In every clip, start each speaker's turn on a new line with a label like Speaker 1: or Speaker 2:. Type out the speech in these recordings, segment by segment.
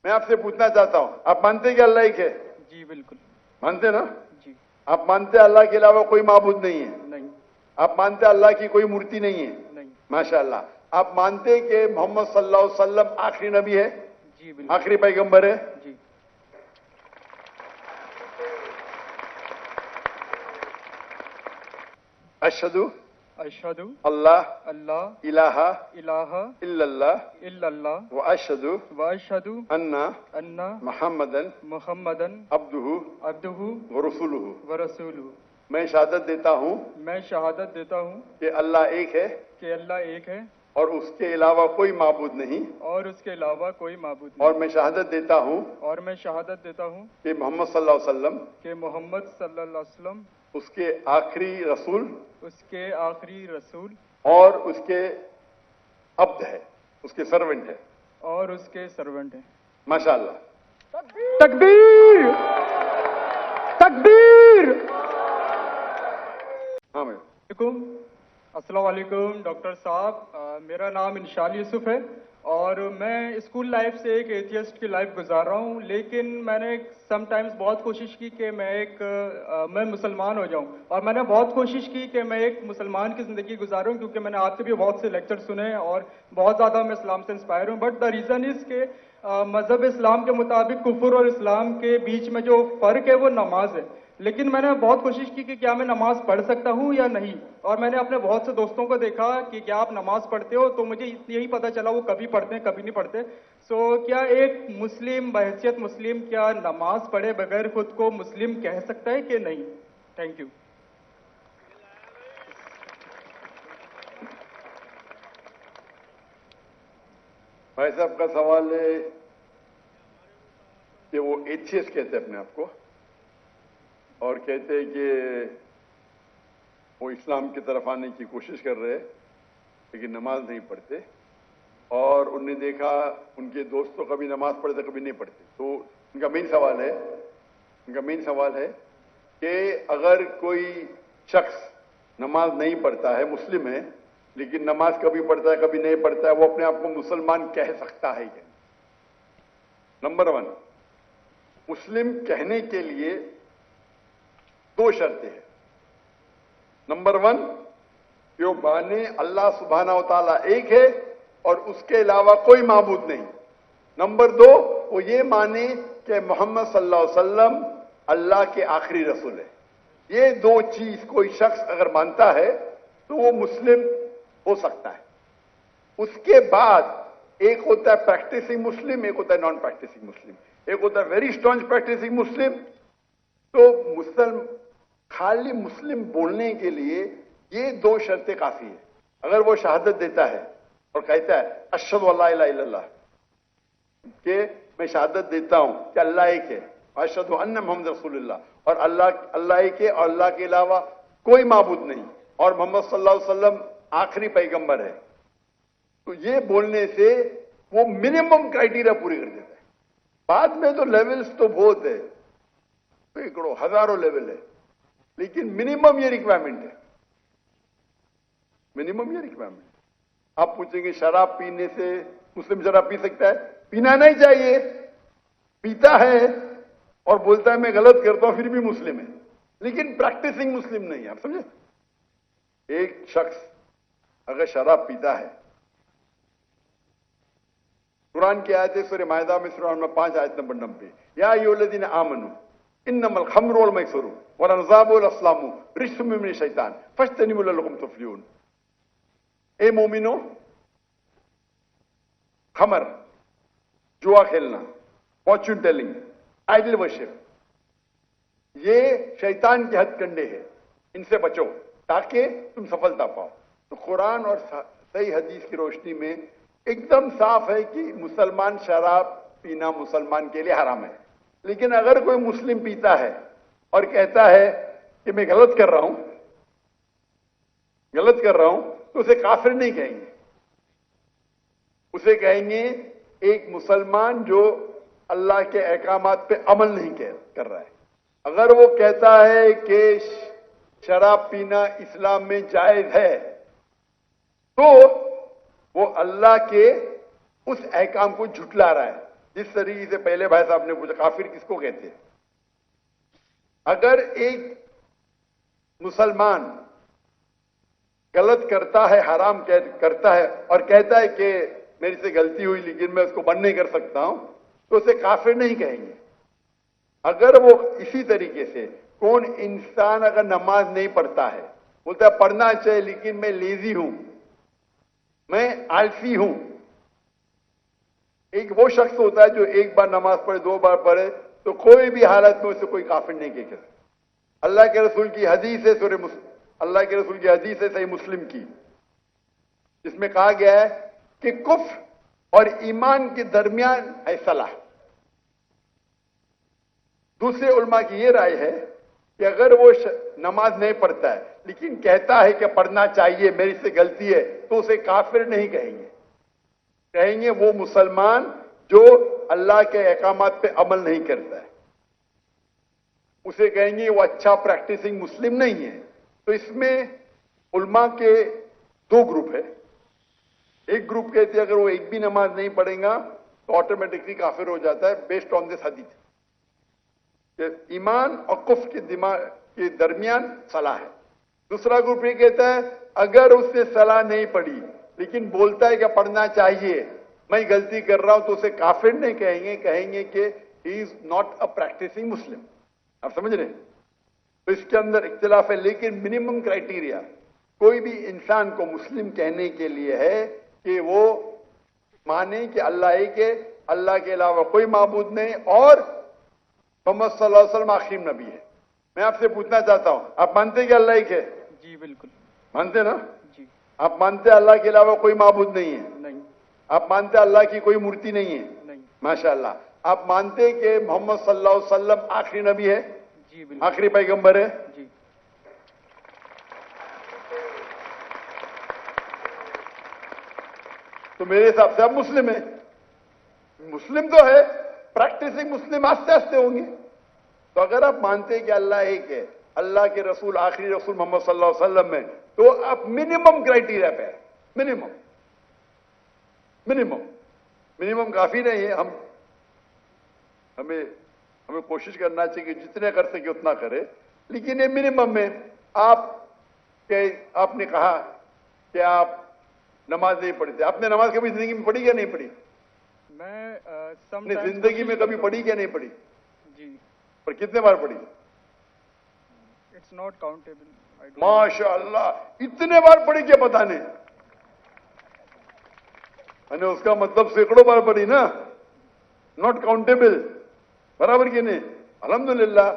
Speaker 1: मैं आपसे पूछना चाहता हूं, आप मानते हैं कि अल्लाह एक है?
Speaker 2: जी बिल्कुल।
Speaker 1: मानते हैं ना?
Speaker 2: जी।
Speaker 1: आप मानते हैं अल्लाह के अलावा कोई माबूद नहीं है?
Speaker 2: नहीं।
Speaker 1: आप मानते हैं अल्लाह की कोई मूर्ति नहीं है?
Speaker 2: नहीं।
Speaker 1: माशाअल्लाह। आप मानते हैं कि मोहम्मद सल्लल्लाहु अलैहि वसल्लम आखिरी नबी है?
Speaker 2: जी बिल्कुल।
Speaker 1: आखिरी पैगंबर है?
Speaker 2: जी।
Speaker 1: अशहदु
Speaker 2: अशहदु
Speaker 1: अल्लाह
Speaker 2: अल्लाह
Speaker 1: इलाहा
Speaker 2: इलाहा
Speaker 1: इल्लल्लाह
Speaker 2: इल्लल्लाह
Speaker 1: व अशहदु
Speaker 2: व अशहदु
Speaker 1: अन्ना
Speaker 2: अन्ना
Speaker 1: मुहम्मदन
Speaker 2: मुहम्मदन
Speaker 1: अब्दुहु
Speaker 2: अब्दुहु
Speaker 1: व रसूलुहु।
Speaker 2: व रसूलुहु।
Speaker 1: मैं शहादत देता हूं
Speaker 2: मैं शहादत देता हूँ
Speaker 1: कि अल्लाह एक है
Speaker 2: कि अल्लाह एक है
Speaker 1: और उसके अलावा कोई माबूद नहीं,
Speaker 2: और उसके अलावा कोई माबूद
Speaker 1: और
Speaker 2: नहीं।
Speaker 1: मैं शहादत देता हूं
Speaker 2: और मैं शहादत देता हूँ
Speaker 1: कि मोहम्मद सल्लल्लाहु अलैहि वसल्लम
Speaker 2: कि मोहम्मद सल्लल्लाहु अलैहि वसल्लम
Speaker 1: उसके आखिरी रसूल
Speaker 2: उसके आखिरी रसूल
Speaker 1: और उसके अब्द है, उसके सर्वेंट है।
Speaker 2: और उसके सर्वेंट हैं।
Speaker 1: माशाअल्लाह।
Speaker 2: तकबीर तकबीर।
Speaker 1: हाँ मैं
Speaker 2: अस्सलाम वालेकुम डॉक्टर साहब, मेरा नाम इंशाल यूसुफ है और मैं स्कूल लाइफ से एक एथियस्ट की लाइफ गुजार रहा हूँ, लेकिन मैंने समटाइम्स बहुत कोशिश की कि मैं मुसलमान हो जाऊँ, और मैंने बहुत कोशिश की कि मैं एक मुसलमान की ज़िंदगी गुजारूँ, क्योंकि मैंने आपके भी बहुत से लेक्चर सुने और बहुत ज़्यादा मैं इस्लाम से इंस्पायर हूँ। बट द रीज़न इज़ के मज़हब इस्लाम के मुताबिक कुफ्र और इस्लाम के बीच में जो फ़र्क है वो नमाज है। लेकिन मैंने बहुत कोशिश की कि क्या मैं नमाज पढ़ सकता हूँ या नहीं, और मैंने अपने बहुत से दोस्तों को देखा कि क्या आप नमाज पढ़ते हो, तो मुझे यही पता चला वो कभी पढ़ते हैं कभी नहीं पढ़ते। सो क्या एक मुस्लिम बहैसियत मुस्लिम क्या नमाज पढ़े बगैर खुद को मुस्लिम कह सकता है कि नहीं? Thank you.
Speaker 1: भाई साहब का सवाल है कि वो एथियस्ट कहते हैं अपने आप को, और कहते हैं कि वो इस्लाम की तरफ आने की कोशिश कर रहे हैं लेकिन नमाज नहीं पढ़ते, और उन्हें देखा उनके दोस्त तो कभी नमाज पढ़ते कभी नहीं पढ़ते। तो उनका मेन सवाल है कि अगर कोई शख्स नमाज नहीं पढ़ता है, मुस्लिम है, लेकिन नमाज कभी पढ़ता है कभी नहीं पढ़ता है, वो अपने आप को मुसलमान कह सकता है क्या? नंबर 1, मुस्लिम कहने के लिए 2 शर्तें हैं। नंबर 1, जो माने अल्लाह सुब्हाना व तआला एक है और उसके अलावा कोई माबूद नहीं। नंबर 2, वो ये माने कि मोहम्मद सल्लल्लाहु अलैहि वसल्लम अल्लाह के आखिरी रसूल है। ये 2 चीज कोई शख्स अगर मानता है तो वो मुस्लिम हो सकता है। उसके बाद एक होता है प्रैक्टिसिंग मुस्लिम, एक होता है नॉन प्रैक्टिसिंग मुस्लिम, एक होता है वेरी स्ट्रॉन्ग प्रैक्टिसिंग मुस्लिम। तो खाली मुस्लिम बोलने के लिए ये 2 शर्तें काफी है। अगर वो शहादत देता है और कहता है अशहदु अल्ला इलाहा इल्लल्लाह, कि मैं शहादत देता हूं कि अल्लाह एक है, अशहदु अन्ना मुहम्मद रसूलुल्लाह, और अल्लाह एक है और अल्लाह के अलावा कोई माबूद नहीं, और मोहम्मद सल्लल्लाहु अलैहि वसल्लम आखिरी पैगंबर है, तो ये बोलने से वो मिनिमम क्राइटेरिया पूरी कर देता है। बाद में तो लेवल्स तो बहुत है, सैकड़ों हजारों लेवल है, लेकिन मिनिमम ये रिक्वायरमेंट है। आप पूछेंगे शराब पीने से मुस्लिम शराब पी सकता है? पीना नहीं चाहिए, पीता है और बोलता है मैं गलत करता हूं फिर भी मुस्लिम है, लेकिन प्रैक्टिसिंग मुस्लिम नहीं है। आप समझे? एक शख्स अगर शराब पीता है, कुरान की आयत है सूरह माइदा में सूरह नंबर 5 आयत नंबर 90, या अय्युहल्लज़ीना आमनू इन्नमल खम्रु वल मैसरू वल अंसाबु वल अस्लामु रिज्सुम मिनश शैतान फज्तनिबू लअल्लकुम तुफ्लिहून। ए मोमिनो, खमर, जुआ खेलना, फॉर्च्यून टेलिंग, आइडल वर्शिप, ये शैतान के हथकंडे हैं, इनसे बचो ताकि तुम सफलता पाओ। तो कुरान और सही हदीस की रोशनी में एकदम साफ है कि मुसलमान शराब पीना मुसलमान के लिए हराम है। लेकिन अगर कोई मुस्लिम पीता है और कहता है कि मैं गलत कर रहा हूं, तो उसे काफिर नहीं कहेंगे, उसे कहेंगे एक मुसलमान जो अल्लाह के अहकामात पे अमल नहीं कर रहा है। अगर वो कहता है कि शराब पीना इस्लाम में जायज है, तो वो अल्लाह के उस अहकाम को झुटला रहा है जिस तरीके से पहले भाई साहब ने पूछा काफिर किसको कहते हैं, अगर एक मुसलमान गलत करता है, हराम करता है और कहता है कि मेरे से गलती हुई लेकिन मैं उसको बंद नहीं कर सकता हूं, तो उसे काफिर नहीं कहेंगे। अगर वो इसी तरीके से कौन इंसान अगर नमाज नहीं पढ़ता है, बोलता है पढ़ना चाहिए लेकिन मैं लेजी हूं, मैं आलसी हूं, एक वो शख्स होता है जो एक बार नमाज पढ़े, 2 बार पढ़े, तो कोई भी हालत में उसे कोई काफिर नहीं कह सकता। अल्लाह के रसूल की हदीस है अल्लाह के रसूल की हदीस है सही मुस्लिम की, जिसमें कहा गया है कि कुफ्र और ईमान के दरमियान है सलाह। दूसरे उलमा की यह राय है कि अगर वो नमाज नहीं पढ़ता है लेकिन कहता है कि पढ़ना चाहिए, मेरी से गलती है, तो उसे काफिर नहीं कहेंगे। कहेंगे वो मुसलमान जो अल्लाह के अहकामात पे अमल नहीं करता है, उसे कहेंगे वो अच्छा प्रैक्टिसिंग मुस्लिम नहीं है। तो इसमें उलमा के 2 ग्रुप है। एक ग्रुप कहते हैं अगर वो एक भी नमाज नहीं पढ़ेगा तो ऑटोमेटिकली काफिर हो जाता है, बेस्ड ऑन दिस हदीस। ईमान और कुफ्र के दिमाग के दरमियान सलाह है। दूसरा ग्रुप ये कहता है अगर उसने सलाह नहीं पढ़ी लेकिन बोलता है कि पढ़ना चाहिए, मैं गलती कर रहा हूं, तो उसे काफिर नहीं कहेंगे, कहेंगे कि he is not a practising Muslim. आप समझ रहे हैं? तो इसके अंदर इख्तिलाफ है, लेकिन मिनिमम क्राइटेरिया कोई भी इंसान को मुस्लिम कहने के लिए है कि वो माने कि अल्लाह एक है, अल्लाह के अलावा कोई माबूद नहीं, और मोहम्मद सल्लल्लाहु अलैहि वसल्लम आखिरी नबी है। मैं आपसे पूछना चाहता हूं, आप मानते हैं कि अल्लाह एक है?
Speaker 2: जी बिल्कुल
Speaker 1: मानते ना?
Speaker 2: जी।
Speaker 1: आप मानते हैं अल्लाह के अलावा कोई माबूद नहीं है?
Speaker 2: नहीं।
Speaker 1: आप मानते हैं अल्लाह की कोई मूर्ति नहीं है?
Speaker 2: नहीं।
Speaker 1: माशाअल्लाह। आप मानते हैं कि मोहम्मद सल्लल्लाहु अलैहि वसल्लम आखिरी नबी है?
Speaker 2: जी बिल्कुल।
Speaker 1: आखिरी पैगंबर है?
Speaker 2: जी।
Speaker 1: तो मेरे हिसाब से आप मुस्लिम है। मुस्लिम तो है, प्रैक्टिसिंग मुस्लिम आस्ते आस्ते होंगे। तो अगर आप मानते हैं कि अल्लाह एक है, अल्लाह के रसूल आखिरी रसूल मोहम्मद सल्लल्लाहु अलैहि वसल्लम है, तो आप मिनिमम क्राइटेरिया पे है। मिनिमम मिनिमम मिनिमम काफी नहीं है। हमें कोशिश करना चाहिए कि जितने कर सके उतना करे, लेकिन ये मिनिमम में आपने कहा कि आप नमाज नहीं पढ़ते। आपने नमाज कभी जिंदगी में पढ़ी या नहीं पढ़ी?
Speaker 2: मैं
Speaker 1: जिंदगी में कभी पढ़ी क्या नहीं पढ़ी?
Speaker 2: जी।
Speaker 1: पर कितने बार पढ़ी?
Speaker 2: It's not countable.
Speaker 1: माशाअल्लाह, इतने बार पढ़ी क्या पता नहीं? अने उसका मतलब सैकड़ों बार पढ़ी ना, नॉट काउंटेबल, बराबर की नहीं? अल्हम्दुलिल्लाह।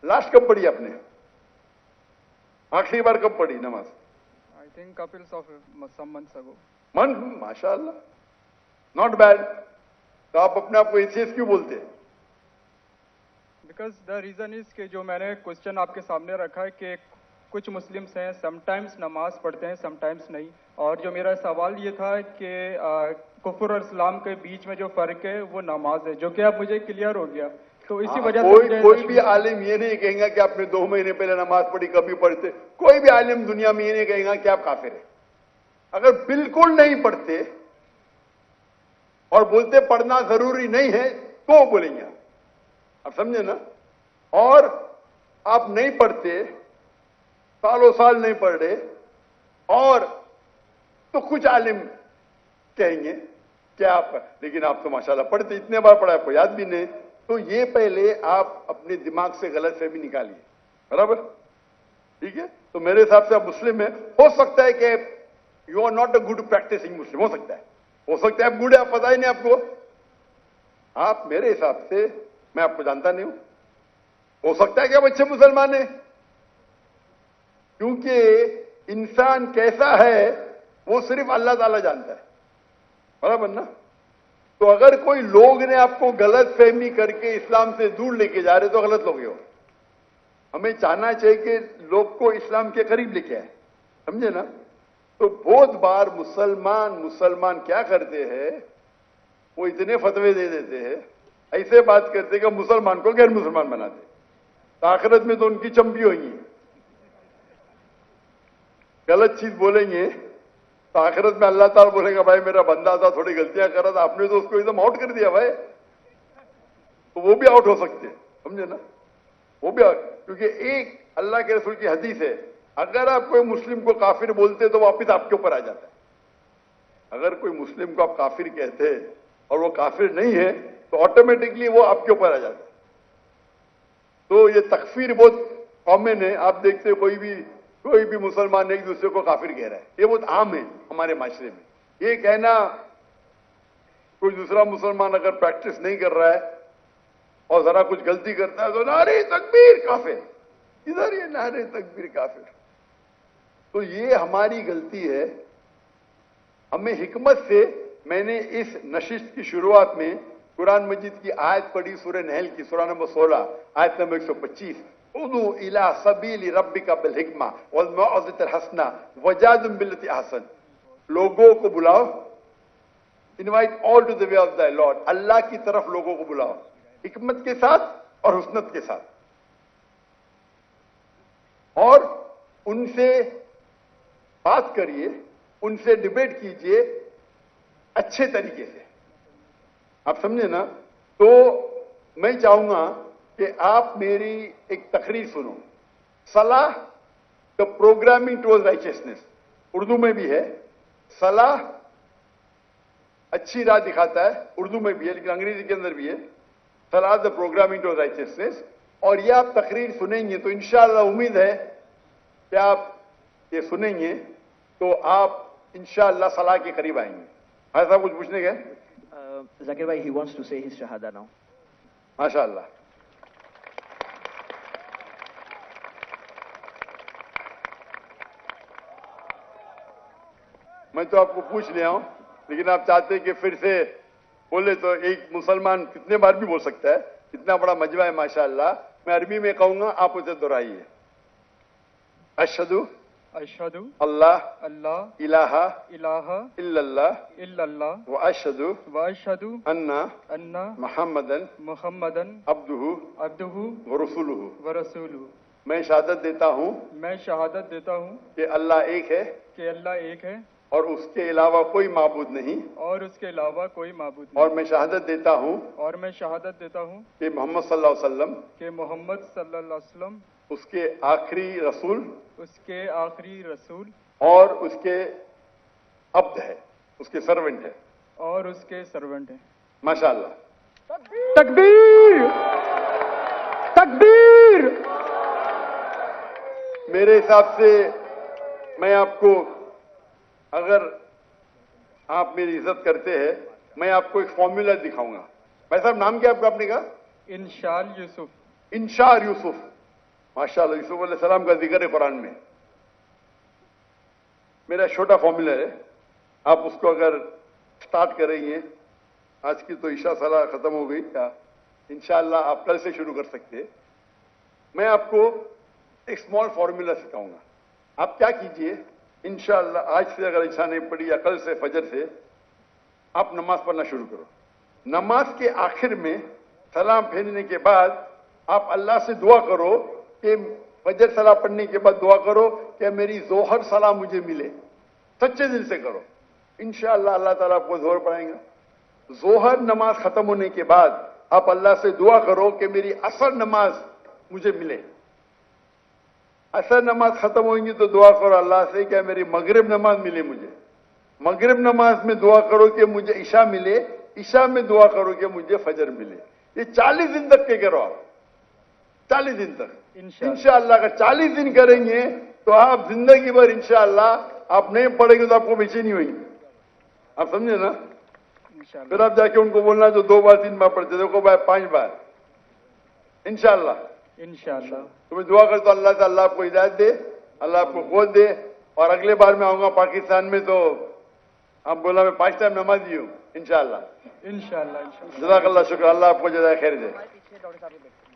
Speaker 1: लास्ट कब पढ़ी आपने? आखिरी बार कब पढ़ी नमाज?
Speaker 2: I think couples of some months ago.
Speaker 1: माशाअल्लाह, नॉट बैड। तो आप अपने आप को एथियस्ट क्यों बोलते हैं?
Speaker 2: बिकॉज द रीजन इज कि जो मैंने क्वेश्चन आपके सामने रखा है कि कुछ मुस्लिम्स हैं समटाइम्स नमाज पढ़ते हैं समटाइम्स नहीं, और जो मेरा सवाल ये था कि कुफर और इस्लाम के बीच में जो फर्क है वो नमाज है, जो कि अब मुझे क्लियर हो गया। तो इसी वजह से
Speaker 1: कोई भी आलिम ये नहीं कहेगा कि आपने 2 महीने पहले नमाज पढ़ी, कभी पढ़ते। कोई भी आलिम दुनिया में ये नहीं कहेगा कि आप काफिर हैं। अगर बिल्कुल नहीं पढ़ते और बोलते पढ़ना जरूरी नहीं है तो बोलेंगे आप समझे ना? और आप नहीं पढ़ते, सालों साल नहीं पढ़ रहे, और तो कुछ आलिम कहेंगे कि आप, लेकिन आप तो माशाल्लाह पढ़ते, इतने बार पढ़ा, आपको याद भी नहीं। तो ये पहले आप अपने दिमाग से गलतफहमी निकालिए, बराबर? ठीक है? तो मेरे हिसाब से आप मुस्लिम है। हो सकता है कि you are not a good practising Muslim, हो सकता है आप गुड है, आप पता ही नहीं आपको। आप मेरे हिसाब से, मैं आपको जानता नहीं हूं, हो सकता है कि आप अच्छे मुसलमान हैं, क्योंकि इंसान कैसा है वो सिर्फ अल्लाह ताला जानता है, बराबर ना? तो अगर कोई लोग ने आपको गलत फहमी करके इस्लाम से दूर लेके जा रहे तो गलत लोग हो। हमें चाहना चाहिए कि लोग को इस्लाम के करीब लेके आए, समझे ना? तो बहुत बार मुसलमान क्या करते हैं, वो इतने फतवे दे देते हैं, ऐसे बात करते कि मुसलमान को गैर मुसलमान बनाते, तो आखिरत में तो उनकी चंपी होगी। गलत चीज बोलेंगे تو آخرت میں اللہ تعالیٰ بولے گا بھائی میرا بندہ تھا تھوڑی غلطیاں کر رہا تھا, آپ نے تو اس کو ایک دم آؤٹ کر دیا بھائی. تو وہ بھی آؤٹ ہو سکتے ہیں, سمجھے نا, وہ بھی آؤٹ. کیونکہ ایک اللہ کے رسول کی حدیث ہے, اگر آپ کوئی مسلم کو کافر بولتے تو واپس آپ کے اوپر آ جاتا ہے. اگر کوئی مسلم کو آپ کافر کہتے اور وہ کافر نہیں ہے تو آٹومیٹکلی وہ آپ کے اوپر آ جاتا ہے. تو یہ تکفیر بہت کامن ہے. آپ دیکھتے ہیں کوئی بھی مسلمان ایک دوسرے کو کافر کہہ رہا ہے, یہ بہت عام ہے ہمارے معاشرے میں. یہ کہنا کوئی دوسرا مسلمان اگر پریکٹس نہیں کر رہا ہے اور ذرا کچھ غلطی کرتا ہے تو نعرے تکبیر کافر, ادھر یہ نعرے تکبیر کافر. تو یہ ہماری غلطی ہے. ہمیں حکمت سے میں نے اس نشست کی شروعات میں قرآن مجید کی آیت پڑھی, سورہ نحل کی سورہ نمبر 16 آیت نمبر 125, ادعو الی سبیل ربک بالحکمہ والموعظۃ الحسنہ وجادلہم باللتی احسن. لوگوں کو بلاؤ, invite all to the way of the lord, اللہ کی طرف لوگوں کو بلاؤ حکمت کے ساتھ اور حسنت کے ساتھ, اور ان سے بات کریے, ان سے ڈیبیٹ کیجئے اچھے طریقے سے. آپ سمجھے نا. تو میں چاہوں گا کہ آپ میری ایک تقریر سنو, صلاح دا پروگرامنگ ٹوورڈ رائچسنس, اردو میں بھی ہے. صلاح اچھی راہ دکھاتا ہے, اردو میں بھی ہے لیکن انگریزی کے اندر بھی ہے. صلاح دا پروگرامنگ ٹوورڈ رائچسنس. اور یہ آپ تقریر سنیں گے تو انشاءاللہ امید ہے کہ آپ یہ سنیں گے تو آپ انشاءاللہ صلاح کے قریب آئیں گے. ہاں صاحب کچھ پوچھنے گئے؟
Speaker 3: Zakir bhai, he wants to say his shahada now.
Speaker 1: ماشاءاللہ. میں تو آپ کو پوچھ لیا ہوں, لیکن آپ چاہتے کہ پھر سے بولے تو ایک مسلمان کتنے بار بھی بول سکتا ہے, اتنا بڑا مجمع ہے ماشاءاللہ. میں عربی میں کہوں گا, آپ اسے دہرائیے. اشہدو
Speaker 2: اشہدو
Speaker 1: اللہ
Speaker 2: اللہ
Speaker 1: الہ
Speaker 2: الہ
Speaker 1: الا اللہ
Speaker 2: الا اللہ
Speaker 1: واشہدو
Speaker 2: واشہدو
Speaker 1: انا
Speaker 2: ان
Speaker 1: محمدن
Speaker 2: محمدن
Speaker 1: عبدہ
Speaker 2: عبدہ
Speaker 1: ورسولہ.
Speaker 2: ورسولہ.
Speaker 1: میں شہادت دیتا ہوں
Speaker 2: میں شہادت دیتا ہوں
Speaker 1: کہ اللہ ایک ہے
Speaker 2: کہ اللہ ایک ہے
Speaker 1: اور اس کے علاوہ کوئی معبود نہیں,
Speaker 2: اور اس کے علاوہ کوئی معبود
Speaker 1: اور
Speaker 2: نہیں.
Speaker 1: میں شہادت دیتا ہوں
Speaker 2: اور میں شہادت دیتا ہوں
Speaker 1: کہ محمد صلی اللہ علیہ وسلم
Speaker 2: کہ محمد صلی اللہ علیہ وسلم
Speaker 1: اس کے آخری رسول
Speaker 2: اس کے آخری رسول
Speaker 1: اور اس کے عبد ہے, اس کے سرونٹ ہے.
Speaker 2: اور اس کے سرونٹ ہیں.
Speaker 1: ماشاءاللہ.
Speaker 2: تکبیر تکبیر.
Speaker 1: میرے حساب سے میں آپ کو, اگر آپ میری عزت کرتے ہیں, میں آپ کو ایک فارمولا دکھاؤں گا. بھائی صاحب نام کیا آپ کا, آپ نے کہا؟
Speaker 2: انشال یوسف.
Speaker 1: انشار یوسف. ماشاءاللہ, یوسف علیہ السلام کا ذکر ہے قرآن میں. میرا چھوٹا فارمولا ہے, آپ اس کو اگر سٹارٹ کریں گے, آج کی تو عشاء صلاح ختم ہو گئی, کیا انشاءاللہ آپ کل سے شروع کر سکتے ہیں. میں آپ کو ایک اسمال فارمولا سکھاؤں گا. آپ کیا کیجئے, انشاءاللہ آج سے اگر عشاء نہیں پڑھی یا کل سے فجر سے آپ نماز پڑھنا شروع کرو. نماز کے آخر میں سلام پھیرنے کے بعد آپ اللہ سے دعا کرو کہ فجر صلاح پڑھنے کے بعد دعا کرو کہ میری ظہر صلاح مجھے ملے. سچے دل سے کرو, انشاءاللہ اللہ تعالیٰ آپ کو ظہر پڑھائیں گا. ظہر نماز ختم ہونے کے بعد آپ اللہ سے دعا کرو کہ میری عصر نماز مجھے ملے. عصر نماز ختم ہوگی تو دعا کرو اللہ سے کہ میری مغرب نماز ملے مجھے. مغرب نماز میں دعا کرو کہ مجھے عشاء ملے. عشاء میں دعا کرو کہ مجھے فجر ملے. یہ 40 دن تک کے کرو آپ, 40 دن تک انشاءاللہ. اگر 40 دن کریں گے تو آپ زندگی بھر انشاءاللہ آپ نہیں پڑھیں گے تو آپ کو بے نہیں ہوئی. آپ سمجھے نا. پھر آپ جا کے ان کو بولنا جو 2 بار 3 بار پڑھتے دیکھو بھائی 5 بار انشاءاللہ.
Speaker 2: انشاءاللہ.
Speaker 1: تو میں دعا کرتا ہوں اللہ تعالیٰ آپ کو ہدایت دے, اللہ آپ کو قوت دے. اور اگلے بار میں آؤں گا پاکستان میں تو آپ بولا میں 5 ٹائم نمازی ہوں انشاءاللہ.
Speaker 2: انشاءاللہ.
Speaker 1: جزاک اللہ, شکر. اللہ آپ کو جزائے خیر دے.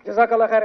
Speaker 3: جزاک اللہ خیر.